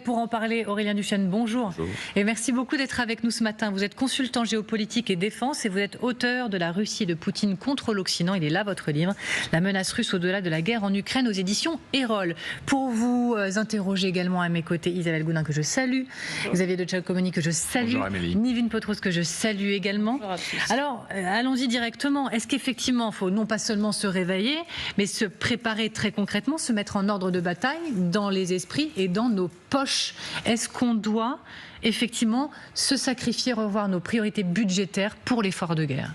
pour en parler, Aurélien Duchesne, bonjour. Bonjour. Et merci beaucoup d'être avec nous ce matin. Vous êtes consultant géopolitique et défense et vous êtes auteur de La Russie et de Poutine contre l'Occident. Il est là, votre livre, La menace russe au-delà de la guerre en Ukraine, aux éditions Erol. Pour vous interroger également à mes côtés, Isabelle Goudin, que je salue, Xavier de Giacometti, que je salue, Nivine Potros, que je salue également. Alors, allons-y directement. Est-ce qu'effectivement, il faut non pas seulement se réveiller, mais se préparer très concrètement, se mettre en ordre de bataille dans les esprits et dans nos poches? Est-ce qu'on doit effectivement se sacrifier, revoir nos priorités budgétaires pour l'effort de guerre?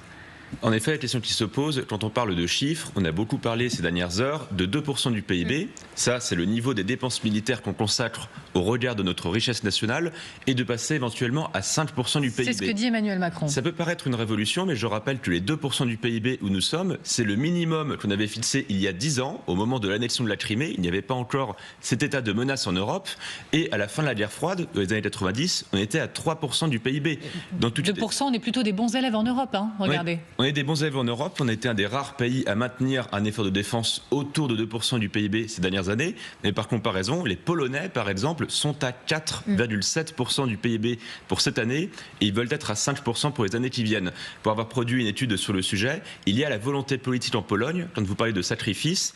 En effet, la question qui se pose, quand on parle de chiffres, on a beaucoup parlé ces dernières heures de 2% du PIB. Ça, c'est le niveau des dépenses militaires qu'on consacre au regard de notre richesse nationale et de passer éventuellement à 5% du PIB. C'est ce que dit Emmanuel Macron. Ça peut paraître une révolution, mais je rappelle que les 2% du PIB où nous sommes, c'est le minimum qu'on avait fixé il y a 10 ans, au moment de l'annexion de la Crimée. Il n'y avait pas encore cet état de menace en Europe. Et à la fin de la guerre froide, dans les années 90, on était à 3% du PIB. Dans 2%, on est plutôt des bons élèves en Europe, hein, regardez. On est des bons élèves en Europe, on a été un des rares pays à maintenir un effort de défense autour de 2% du PIB ces dernières années. Mais par comparaison, les Polonais, par exemple, sont à 4,7% du PIB pour cette année et ils veulent être à 5% pour les années qui viennent. Pour avoir produit une étude sur le sujet, il y a la volonté politique en Pologne, quand vous parlez de sacrifice,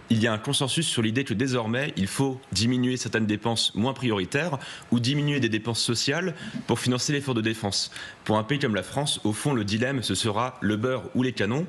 il y a un consensus sur l'idée que désormais, il faut diminuer certaines dépenses moins prioritaires ou diminuer des dépenses sociales pour financer l'effort de défense. Pour un pays comme la France, au fond, le dilemme, ce sera le beurre ou les canons.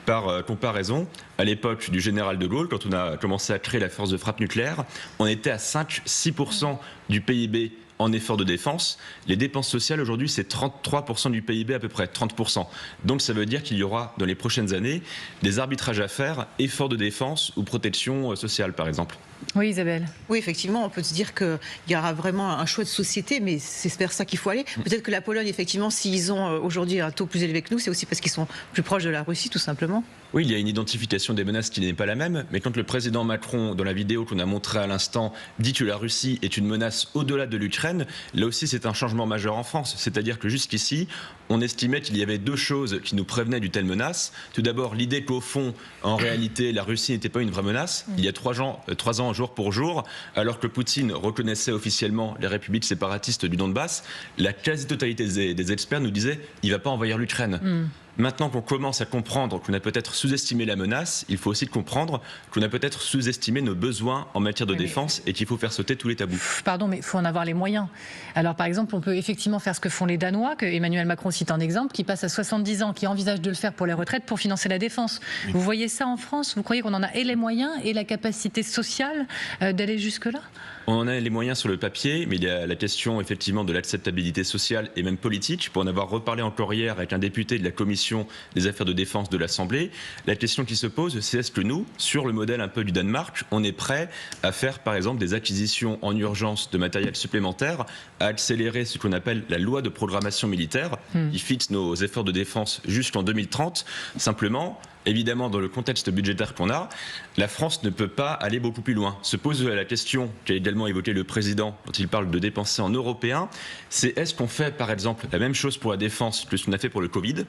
Par comparaison, à l'époque du général de Gaulle, quand on a commencé à créer la force de frappe nucléaire, on était à 5-6% du PIB en effort de défense. Les dépenses sociales aujourd'hui, c'est 33% du PIB à peu près, 30%. Donc ça veut dire qu'il y aura dans les prochaines années des arbitrages à faire, effort de défense ou protection sociale par exemple. Oui, Isabelle. Oui, effectivement, on peut se dire qu'il y aura vraiment un choix de société, mais c'est vers ça qu'il faut aller. Peut-être que la Pologne, effectivement, s'ils ont aujourd'hui un taux plus élevé que nous, c'est aussi parce qu'ils sont plus proches de la Russie, tout simplement. Oui, il y a une identification des menaces qui n'est pas la même, mais quand le président Macron, dans la vidéo qu'on a montrée à l'instant, dit que la Russie est une menace au-delà de l'Ukraine, là aussi c'est un changement majeur en France. C'est-à-dire que jusqu'ici, on estimait qu'il y avait deux choses qui nous prévenaient d'une telle menace. Tout d'abord, l'idée qu'au fond, en réalité, la Russie n'était pas une vraie menace. Il y a 3 ans, jour pour jour, alors que Poutine reconnaissait officiellement les républiques séparatistes du Donbass, la quasi-totalité des experts nous disaient il ne va pas envahir l'Ukraine. Maintenant qu'on commence à comprendre qu'on a peut-être sous-estimé la menace, il faut aussi comprendre qu'on a peut-être sous-estimé nos besoins en matière de défense et qu'il faut faire sauter tous les tabous. Pardon, mais il faut en avoir les moyens. Alors par exemple, on peut effectivement faire ce que font les Danois, que Emmanuel Macron cite en exemple, qui passent à 70 ans, qui envisagent de le faire pour les retraites pour financer la défense. Vous voyez ça en France? Vous croyez qu'on en a et les moyens et la capacité sociale d'aller jusque-là? On en a les moyens sur le papier, mais il y a la question effectivement de l'acceptabilité sociale et même politique. Pour en avoir reparlé encore hier avec un député de la commission des affaires de défense de l'Assemblée, la question qui se pose, c'est est-ce que nous, sur le modèle un peu du Danemark, on est prêt à faire par exemple des acquisitions en urgence de matériel supplémentaire, à accélérer ce qu'on appelle la loi de programmation militaire, qui fixe nos efforts de défense jusqu'en 2030, simplement. Évidemment, dans le contexte budgétaire qu'on a, la France ne peut pas aller beaucoup plus loin. Se pose la question qu'a également évoqué le président quand il parle de dépenser en européen, c'est est-ce qu'on fait par exemple la même chose pour la défense que ce qu'on a fait pour le Covid ?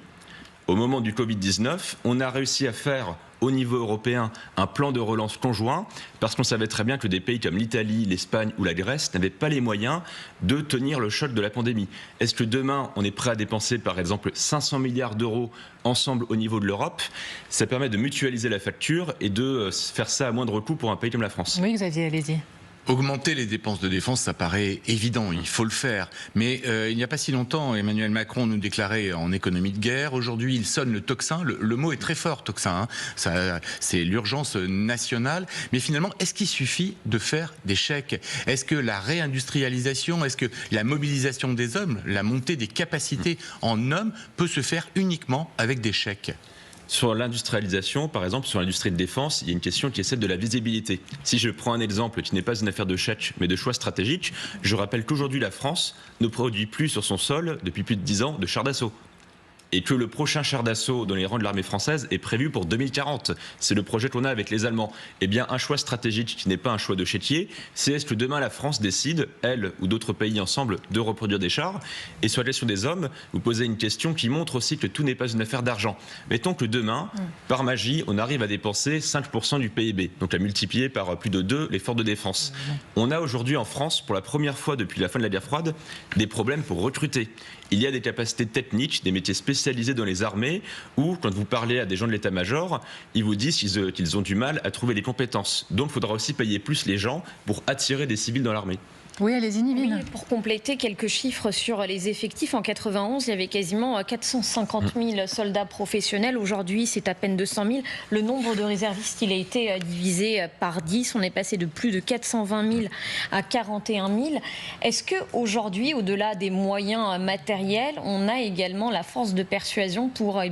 Au moment du Covid-19, on a réussi à faire au niveau européen un plan de relance conjoint parce qu'on savait très bien que des pays comme l'Italie, l'Espagne ou la Grèce n'avaient pas les moyens de tenir le choc de la pandémie. Est-ce que demain on est prêt à dépenser par exemple 500 milliards d'euros ensemble au niveau de l'Europe? Ça permet de mutualiser la facture et de faire ça à moindre coût pour un pays comme la France. Oui, Xavier, allez-y. Augmenter les dépenses de défense, ça paraît évident, il faut le faire. Mais il n'y a pas si longtemps, Emmanuel Macron nous déclarait en économie de guerre. Aujourd'hui, il sonne le tocsin. Le mot est très fort, tocsin. C'est l'urgence nationale. Mais finalement, est-ce qu'il suffit de faire des chèques? Est-ce que la réindustrialisation, est-ce que la mobilisation des hommes, la montée des capacités en hommes peut se faire uniquement avec des chèques? Sur l'industrialisation, par exemple, sur l'industrie de défense, il y a une question qui est celle de la visibilité. Si je prends un exemple qui n'est pas une affaire de chèque, mais de choix stratégiques, je rappelle qu'aujourd'hui, la France ne produit plus sur son sol, depuis plus de 10 ans, de chars d'assaut. et que le prochain char d'assaut dans les rangs de l'armée française est prévu pour 2040. C'est le projet qu'on a avec les Allemands. Eh bien, un choix stratégique qui n'est pas un choix de chétier, c'est est-ce que demain la France décide, elle ou d'autres pays ensemble, de reproduire des chars? Et sur la question des hommes, vous posez une question qui montre aussi que tout n'est pas une affaire d'argent. Mettons que demain, par magie, on arrive à dépenser 5% du PIB, donc à multiplier par plus de 2 l'effort de défense. On a aujourd'hui en France, pour la première fois depuis la fin de la guerre froide, des problèmes pour recruter. Il y a des capacités techniques, des métiers spécialisés dans les armées, où, quand vous parlez à des gens de l'état-major, ils vous disent qu'ils ont du mal à trouver les compétences. Donc il faudra aussi payer plus les gens pour attirer des civils dans l'armée. Oui, allez-y, Nivine. Oui, pour compléter quelques chiffres sur les effectifs, en 91, il y avait quasiment 450 000 soldats professionnels. Aujourd'hui, c'est à peine 200 000. Le nombre de réservistes, il a été divisé par 10. On est passé de plus de 420 000 à 41 000. Est-ce qu'aujourd'hui, au-delà des moyens matériels, on a également la force de persuasion pour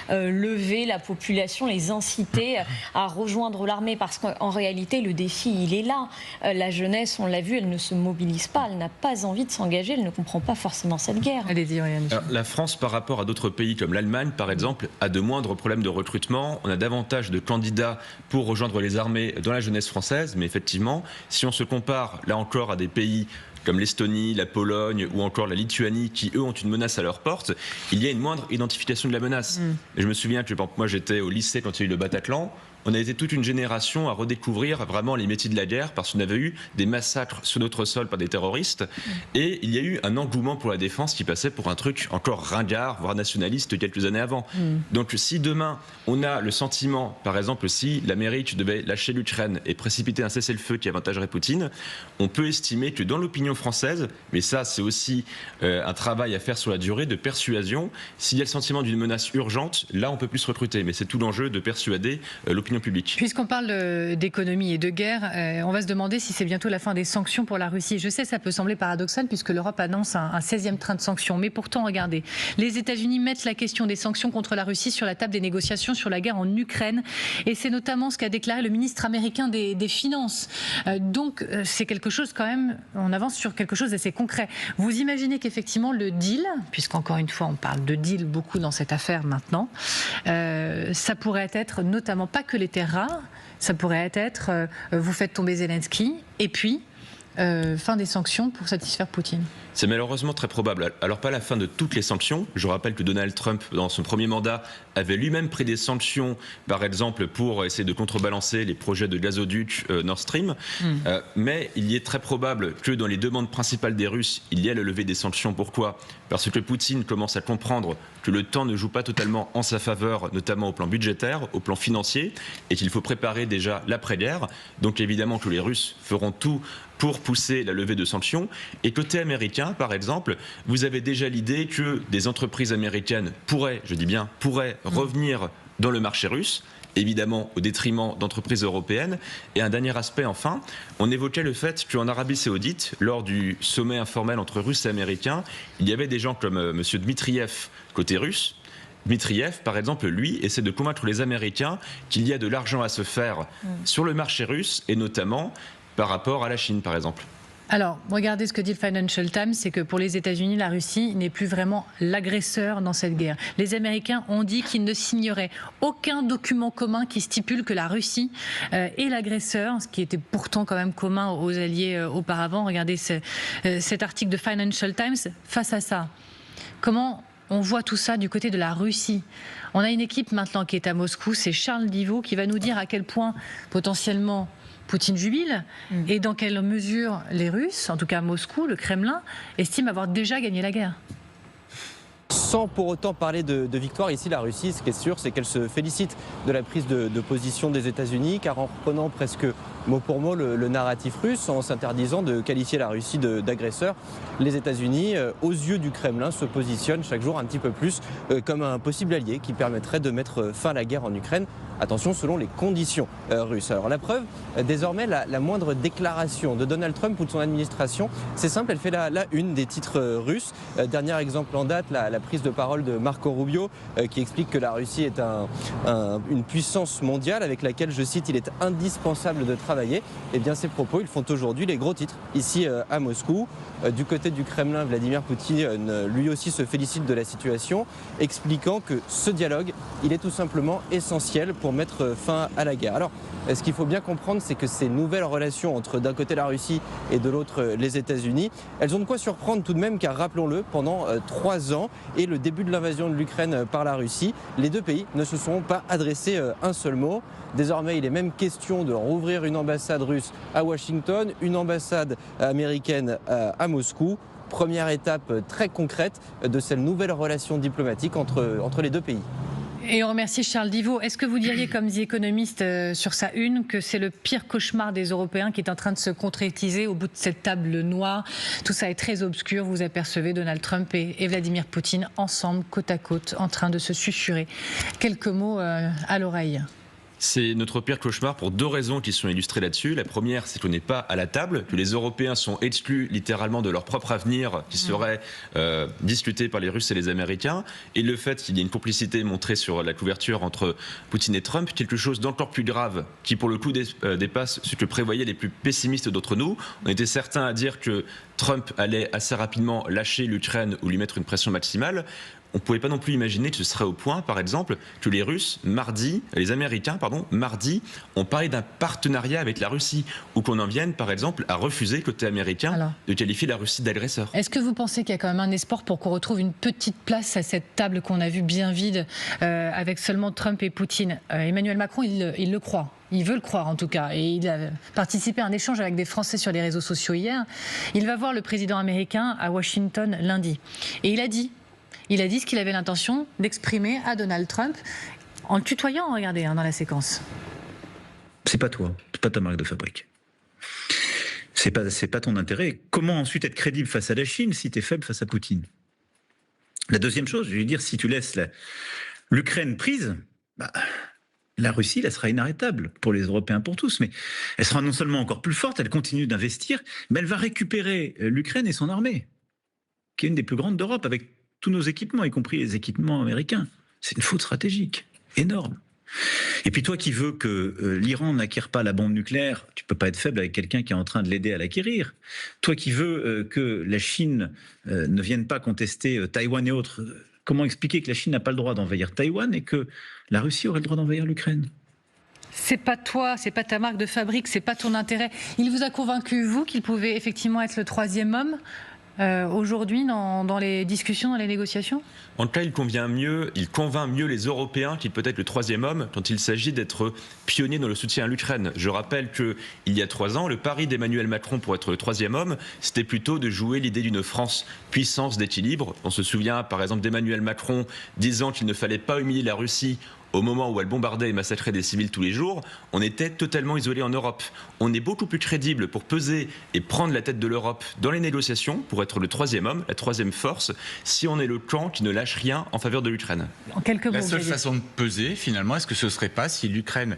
lever la population, les inciter à rejoindre l'armée? Parce qu'en réalité, le défi, il est là. La jeunesse, on l'a vu, elle ne se mobilise pas, elle n'a pas envie de s'engager, elle ne comprend pas forcément cette guerre. Allez-y, Aurélien Michaud. La France, par rapport à d'autres pays comme l'Allemagne, par exemple, a de moindres problèmes de recrutement. On a davantage de candidats pour rejoindre les armées dans la jeunesse française. Mais effectivement, si on se compare, là encore, à des pays comme l'Estonie, la Pologne ou encore la Lituanie, qui eux ont une menace à leur porte, il y a une moindre identification de la menace. Et je me souviens que moi j'étais au lycée quand il y a eu le Bataclan. On a été toute une génération à redécouvrir vraiment les métiers de la guerre parce qu'on avait eu des massacres sur notre sol par des terroristes et il y a eu un engouement pour la défense qui passait pour un truc encore ringard, voire nationaliste quelques années avant. Donc si demain on a le sentiment, par exemple, si l'Amérique devait lâcher l'Ukraine et précipiter un cessez-le-feu qui avantagerait Poutine, on peut estimer que dans l'opinion française, mais ça c'est aussi un travail à faire sur la durée de persuasion, s'il y a le sentiment d'une menace urgente, là on peut plus recruter, mais c'est tout l'enjeu de persuader l'opinion publique. Puisqu'on parle d'économie et de guerre, on va se demander si c'est bientôt la fin des sanctions pour la Russie. Je sais, ça peut sembler paradoxal puisque l'Europe annonce un 16e train de sanctions. Mais pourtant, regardez, les États-Unis mettent la question des sanctions contre la Russie sur la table des négociations sur la guerre en Ukraine. Et c'est notamment ce qu'a déclaré le ministre américain des Finances. Donc, c'est quelque chose quand même, on avance sur quelque chose d'assez concret. Vous imaginez qu'effectivement, le deal, puisqu'encore une fois, on parle de deal beaucoup dans cette affaire maintenant, ça pourrait être notamment pas que les terres rares, ça pourrait être vous faites tomber Zelensky et puis fin des sanctions pour satisfaire Poutine. C'est malheureusement très probable. Alors pas la fin de toutes les sanctions. Je rappelle que Donald Trump, dans son premier mandat, avait lui-même pris des sanctions, par exemple pour essayer de contrebalancer les projets de gazoduc Nord Stream. Mais il y est très probable que dans les demandes principales des Russes, il y ait la levée des sanctions. Pourquoi ? Parce que Poutine commence à comprendre que le temps ne joue pas totalement en sa faveur, notamment au plan budgétaire, au plan financier, et qu'il faut préparer déjà l'après-guerre. Donc évidemment que les Russes feront tout pour pousser la levée de sanctions. Et côté américain, par exemple, vous avez déjà l'idée que des entreprises américaines pourraient, je dis bien pourraient, revenir dans le marché russe, évidemment au détriment d'entreprises européennes. Et un dernier aspect enfin, on évoquait le fait qu'en Arabie Saoudite, lors du sommet informel entre Russes et Américains, il y avait des gens comme M. Dmitriev côté russe. Dmitriev, par exemple, lui, essaie de convaincre les Américains qu'il y a de l'argent à se faire sur le marché russe, et notamment par rapport à la Chine, par exemple. Alors, regardez ce que dit le Financial Times, c'est que pour les États-Unis, la Russie n'est plus vraiment l'agresseur dans cette guerre. Les Américains ont dit qu'ils ne signeraient aucun document commun qui stipule que la Russie est l'agresseur, ce qui était pourtant quand même commun aux alliés auparavant. Regardez cet article de Financial Times. Face à ça, comment on voit tout ça du côté de la Russie? On a une équipe maintenant qui est à Moscou, c'est Charles Divot qui va nous dire à quel point potentiellement Poutine jubile et dans quelle mesure les Russes, en tout cas Moscou, le Kremlin, estiment avoir déjà gagné la guerre. Sans pour autant parler de victoire, ici la Russie, ce qui est sûr, c'est qu'elle se félicite de la prise de position des États-Unis, car en reprenant presque mot pour mot le narratif russe, en s'interdisant de qualifier la Russie d'agresseur, les États-Unis, aux yeux du Kremlin, se positionnent chaque jour un petit peu plus comme un possible allié qui permettrait de mettre fin à la guerre en Ukraine. Attention, selon les conditions russes. Alors la preuve, désormais, la moindre déclaration de Donald Trump ou de son administration, c'est simple, elle fait la une des titres russes. Dernier exemple en date, la prise prise de parole de Marco Rubio qui explique que la Russie est une puissance mondiale avec laquelle, je cite, il est indispensable de travailler. Eh bien, ces propos, ils font aujourd'hui les gros titres ici à Moscou. Du côté du Kremlin, Vladimir Poutine, lui aussi, se félicite de la situation, expliquant que ce dialogue, il est tout simplement essentiel pour mettre fin à la guerre. Alors, ce qu'il faut bien comprendre, c'est que ces nouvelles relations entre d'un côté la Russie et de l'autre les États-Unis, elles ont de quoi surprendre tout de même, car rappelons-le, pendant 3 ans et le début de l'invasion de l'Ukraine par la Russie, les deux pays ne se sont pas adressés un seul mot. Désormais, il est même question de rouvrir une ambassade russe à Washington, une ambassade américaine à Moscou. Première étape très concrète de cette nouvelle relation diplomatique entre les deux pays. Et on remercie Charles Divot. Est-ce que vous diriez, comme The Economist sur sa une, que c'est le pire cauchemar des Européens qui est en train de se concrétiser au bout de cette table noire? Tout ça est très obscur. Vous apercevez Donald Trump et Vladimir Poutine ensemble, côte à côte, en train de se susurrer quelques mots à l'oreille. C'est notre pire cauchemar pour 2 raisons qui sont illustrées là-dessus. La première, c'est qu'on n'est pas à la table, que les Européens sont exclus littéralement de leur propre avenir qui serait discuté par les Russes et les Américains. Et le fait qu'il y ait une complicité montrée sur la couverture entre Poutine et Trump, quelque chose d'encore plus grave, qui pour le coup dépasse ce que prévoyaient les plus pessimistes d'entre nous. On était certains à dire que Trump allait assez rapidement lâcher l'Ukraine ou lui mettre une pression maximale. On ne pouvait pas non plus imaginer que ce serait au point, par exemple, que les Américains, mardi, ont parlé d'un partenariat avec la Russie, ou qu'on en vienne, par exemple, à refuser, côté américain, de qualifier la Russie d'agresseur. Est-ce que vous pensez qu'il y a quand même un espoir pour qu'on retrouve une petite place à cette table qu'on a vue bien vide, avec seulement Trump et Poutine? Emmanuel Macron, il le croit. Il veut le croire en tout cas, et il a participé à un échange avec des Français sur les réseaux sociaux hier. Il va voir le président américain à Washington lundi. Et il a dit ce qu'il avait l'intention d'exprimer à Donald Trump, en le tutoyant, regardez, dans la séquence. C'est pas toi, c'est pas ta marque de fabrique. C'est pas ton intérêt. Comment ensuite être crédible face à la Chine si tu es faible face à Poutine? La deuxième chose, je vais dire, si tu laisses l'Ukraine prise, la Russie, elle sera inarrêtable pour les Européens, pour tous. Mais elle sera non seulement encore plus forte, elle continue d'investir, mais elle va récupérer l'Ukraine et son armée, qui est une des plus grandes d'Europe, avec tous nos équipements, y compris les équipements américains. C'est une faute stratégique énorme. Et puis toi qui veux que l'Iran n'acquiert pas la bombe nucléaire, tu peux pas être faible avec quelqu'un qui est en train de l'aider à l'acquérir. Toi qui veux que la Chine ne vienne pas contester Taïwan et autres, comment expliquer que la Chine n'a pas le droit d'envahir Taïwan et que la Russie aurait le droit d'envahir l'Ukraine? C'est pas toi, c'est pas ta marque de fabrique, c'est pas ton intérêt. Il vous a convaincu, vous, qu'il pouvait effectivement être le 3e homme aujourd'hui dans les discussions, dans les négociations? En tout cas, il convainc mieux les Européens qu'il peut être le 3e homme quand il s'agit d'être pionnier dans le soutien à l'Ukraine. Je rappelle qu'il y a 3 ans, le pari d'Emmanuel Macron pour être le 3e homme, c'était plutôt de jouer l'idée d'une France puissance d'équilibre. On se souvient par exemple d'Emmanuel Macron disant qu'il ne fallait pas humilier la Russie au moment où elle bombardait et massacrait des civils tous les jours. On était totalement isolé en Europe. On est beaucoup plus crédible pour peser et prendre la tête de l'Europe dans les négociations, pour être le 3e homme, la 3e force, si on est le camp qui ne lâche rien en faveur de l'Ukraine. En quelques mots, la seule façon de peser, finalement, est-ce que ce ne serait pas, si l'Ukraine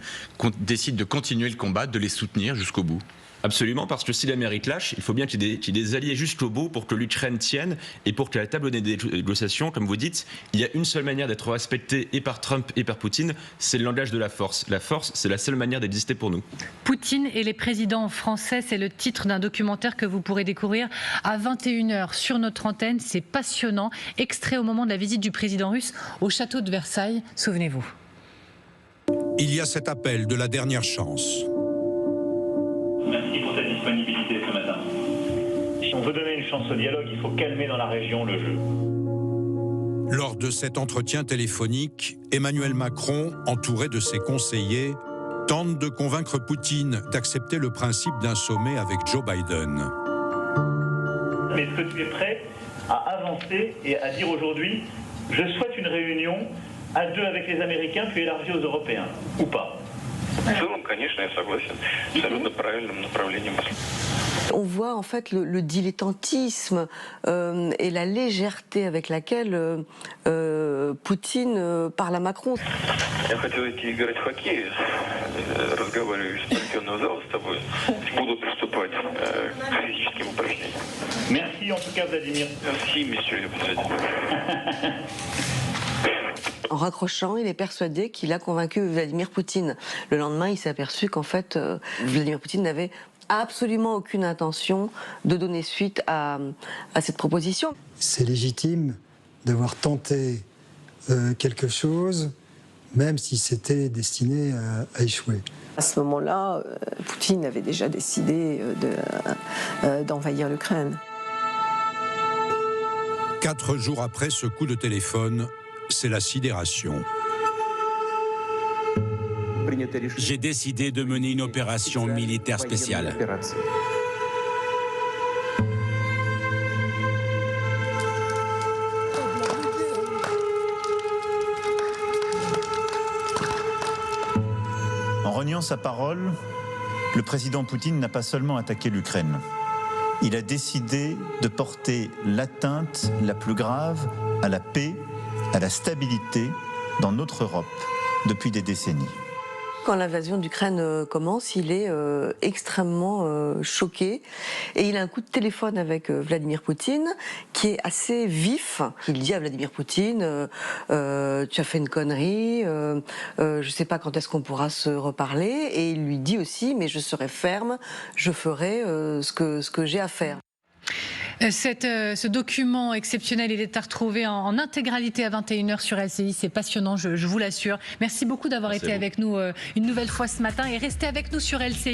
décide de continuer le combat, de les soutenir jusqu'au bout? Absolument, parce que si l'Amérique lâche, il faut bien qu'il y ait des alliés jusqu'au bout pour que l'Ukraine tienne et pour qu'à la table des négociations, comme vous dites, il y a une seule manière d'être respecté et par Trump et par Poutine, c'est le langage de la force. La force, c'est la seule manière d'exister pour nous. Poutine et les présidents français, c'est le titre d'un documentaire que vous pourrez découvrir à 21h sur notre antenne. C'est passionnant, extrait au moment de la visite du président russe au château de Versailles. Souvenez-vous. Il y a cet appel de la dernière chance. Merci pour ta disponibilité ce matin. Si on veut donner une chance au dialogue, il faut calmer dans la région le jeu. Lors de cet entretien téléphonique, Emmanuel Macron, entouré de ses conseillers, tente de convaincre Poutine d'accepter le principe d'un sommet avec Joe Biden. Mais est-ce que tu es prêt à avancer et à dire aujourd'hui, je souhaite une réunion à 2 avec les Américains puis élargie aux Européens, ou pas? On voit en fait le dilettantisme et la légèreté avec laquelle Poutine parle à Macron. Merci Merci en tout cas, Vladimir. Merci, monsieur le président. En raccrochant, il est persuadé qu'il a convaincu Vladimir Poutine. Le lendemain, il s'est aperçu qu'en fait, Vladimir Poutine n'avait absolument aucune intention de donner suite à cette proposition. C'est légitime d'avoir tenté quelque chose, même si c'était destiné à échouer. À ce moment-là, Poutine avait déjà décidé d'envahir l'Ukraine. 4 jours après ce coup de téléphone, c'est la sidération. J'ai décidé de mener une opération militaire spéciale. En reniant sa parole, le président Poutine n'a pas seulement attaqué l'Ukraine. Il a décidé de porter l'atteinte la plus grave à la paix, à la stabilité dans notre Europe depuis des décennies. Quand l'invasion d'Ukraine commence, il est extrêmement choqué et il a un coup de téléphone avec Vladimir Poutine qui est assez vif. Il dit à Vladimir Poutine tu as fait une connerie, je ne sais pas quand est-ce qu'on pourra se reparler, et il lui dit aussi mais je serai ferme, je ferai ce que j'ai à faire. Ce document exceptionnel, il est à retrouver en intégralité à 21h sur LCI. C'est passionnant, je vous l'assure. Merci beaucoup d'avoir été avec nous une nouvelle fois ce matin et restez avec nous sur LCI.